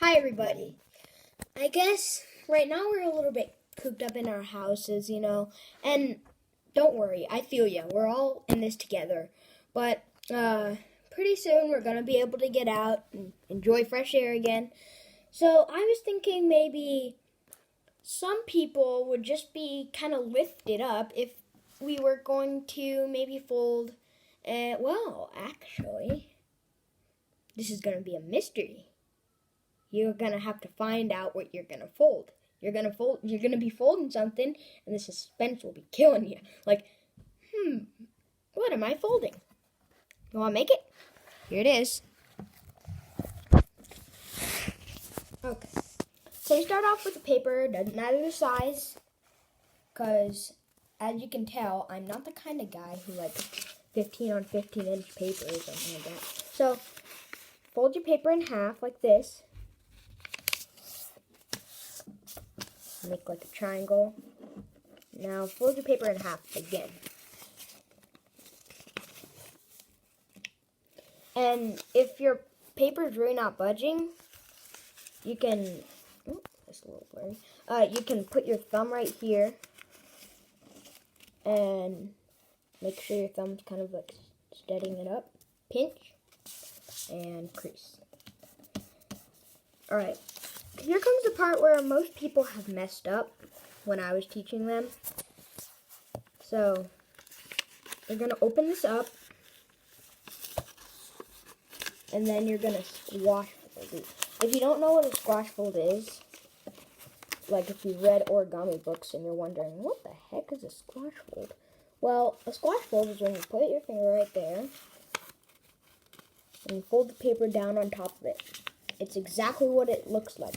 Hi everybody. I guess right now we're a little bit cooped up in our houses, and don't worry, I feel you. We're all in this together. But pretty soon we're going to be able to get out and enjoy fresh air again. So I was thinking maybe some people would just be kind of lifted up if we were going to maybe fold, actually, this is going to be a mystery. You're going to have to find out what you're going to fold. You're going to be folding something, and the suspense will be killing you. Like, what am I folding? You want to make it? Here it is. Okay. So you start off with the paper. Doesn't matter the size, because as you can tell, I'm not the kind of guy who likes 15 on 15 inch paper or something like that. So fold your paper in half like this. Make like a triangle. Now fold your paper in half again. And if your paper is really not budging, you can, that's a little blurry. You can put your thumb right here and make sure your thumb's kind of like steadying it up. Pinch and crease. Alright. Here comes the part where most people have messed up when I was teaching them. So, you're going to open this up, and then you're going to squash fold it. If you don't know what a squash fold is, like if you read origami books and you're wondering, what the heck is a squash fold? Well, a squash fold is when you put your finger right there, and you fold the paper down on top of it. It's exactly what it looks like.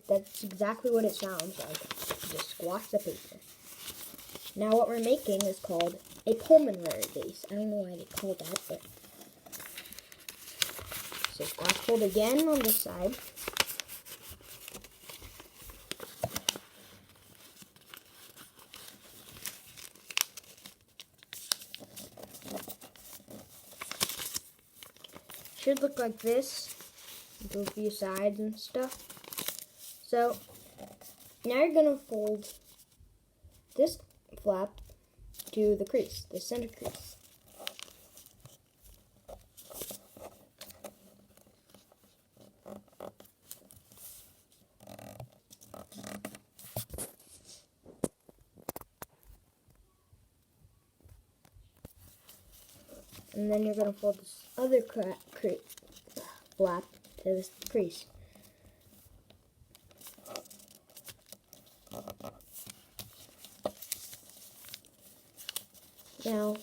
That's exactly what it sounds like. You just squash the paper. Now what we're making is called a pulmonary base. I don't know why they call that, but... So squash fold again on this side. Should look like this. Do a few sides and stuff. So now you're going to fold this flap to the crease, the center crease. And then you're going to fold this other flap to this crease. Now,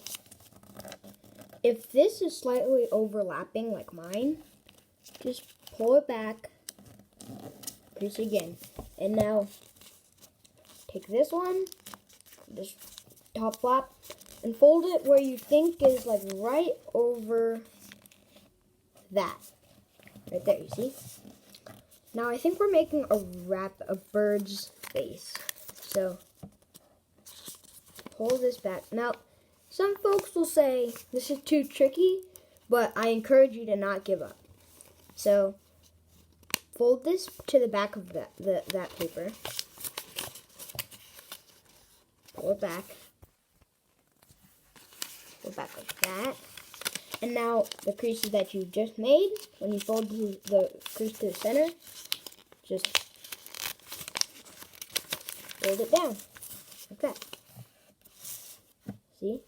if this is slightly overlapping like mine, just pull it back, crease again. And now, take this one, this top flap, and fold it where you think is like right over that. Right there, you see? Now I think we're making a bird's face. So, pull this back. Now, some folks will say this is too tricky, but I encourage you to not give up. So, fold this to the back of that paper. Pull it back. Pull it back like that. And now the creases that you just made, when you fold the crease to the center, just fold it down like that. See?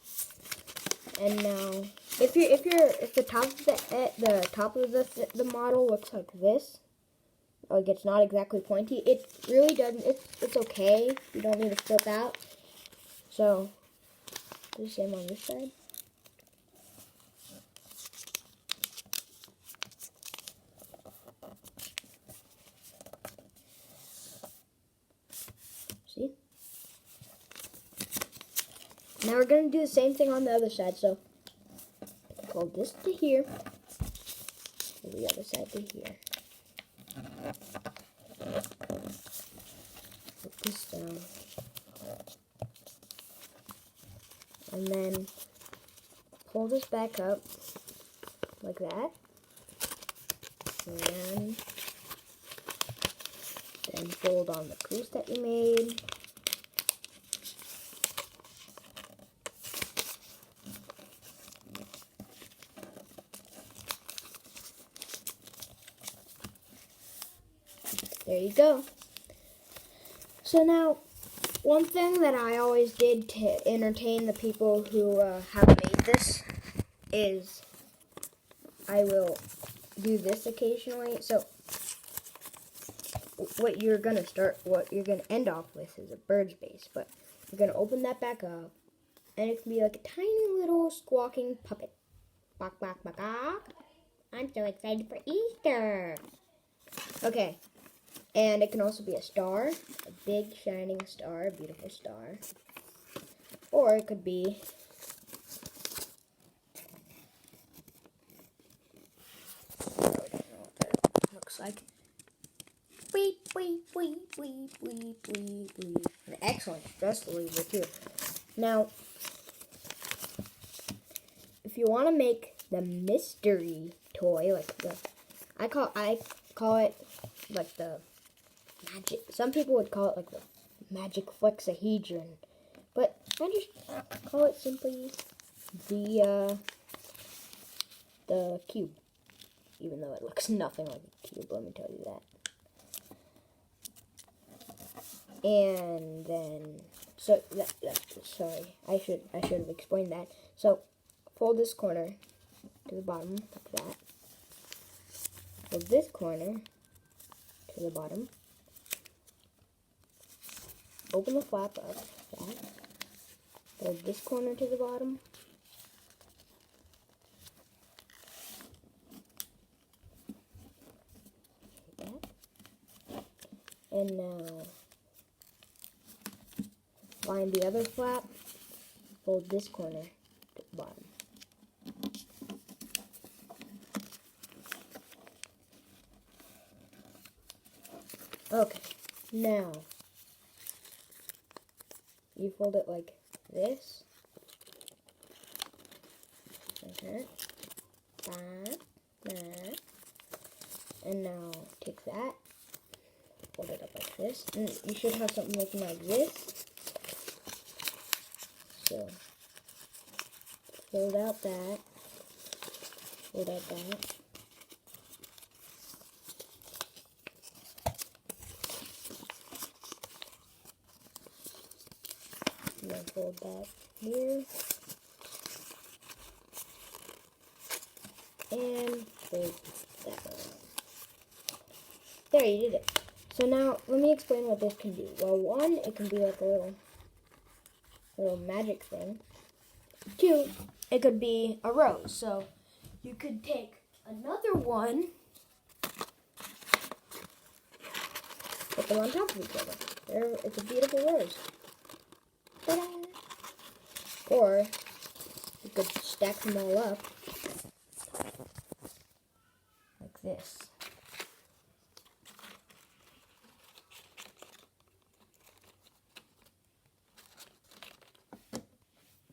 And now, if the top of the model looks like this, like it's not exactly pointy, it really doesn't. It's okay. You don't need to flip out. So, do the same on this side. See? Now we're going to do the same thing on the other side. So, fold this to here, and the other side to here. Put this down. And then pull this back up like that. And then fold on the crease that you made. There you go. So now, one thing that I always did to entertain the people who have made this is I will do this occasionally. So what you're going to end off with is a bird's base. But you're going to open that back up, and it can be like a tiny little squawking puppet. Bok, bok, bok, bok. I'm so excited for Easter. Okay. And it can also be a star, a big shining star, a beautiful star. Or it could be I don't know what that looks like. Weep, weep, weep, weep, weep, weep, weep. Excellent. Just leave it here. Now, if you want to make the mystery toy, like I call it like the magic. Some people would call it like the magic flexahedron, but I just call it simply the cube. Even though it looks nothing like a cube, let me tell you that. And then, sorry, I should have explained that. So, fold this corner to the bottom, like that. Fold this corner to the bottom. Open the flap up, like that. Fold this corner to the bottom. Like that. And now, line the other flap, fold this corner to the bottom. Okay, now you fold it like this. And now take that, fold it up like this. And you should have something looking like this. So, fold out that, fold out that. And then fold that here. And fold that one. There, you did it. So now, let me explain what this can do. Well, one, it can be like a little magic thing. Two, it could be a rose. So you could take another one, put them on top of each other. There, it's a beautiful rose. Ta-da! Or you could stack them all up like this.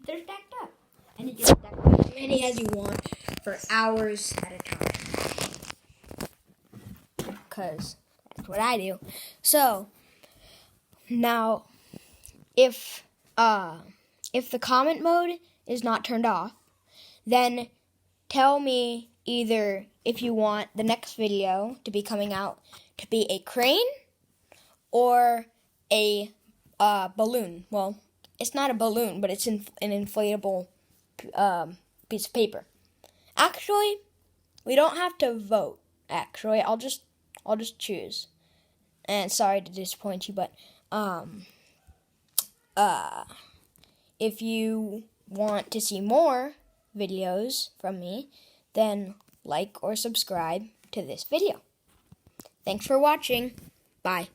They're stacked up. And you can stack as many as you want for hours at a time. Because that's what I do. So, now, if the comment mode is not turned off, then tell me either if you want the next video to be coming out to be a crane or a balloon. Well, it's not a balloon, but it's an inflatable piece of paper. Actually, we don't have to vote. Actually, I'll just choose. And sorry to disappoint you, but if you want to see more videos from me, then like or subscribe to this video. Thanks for watching. Bye.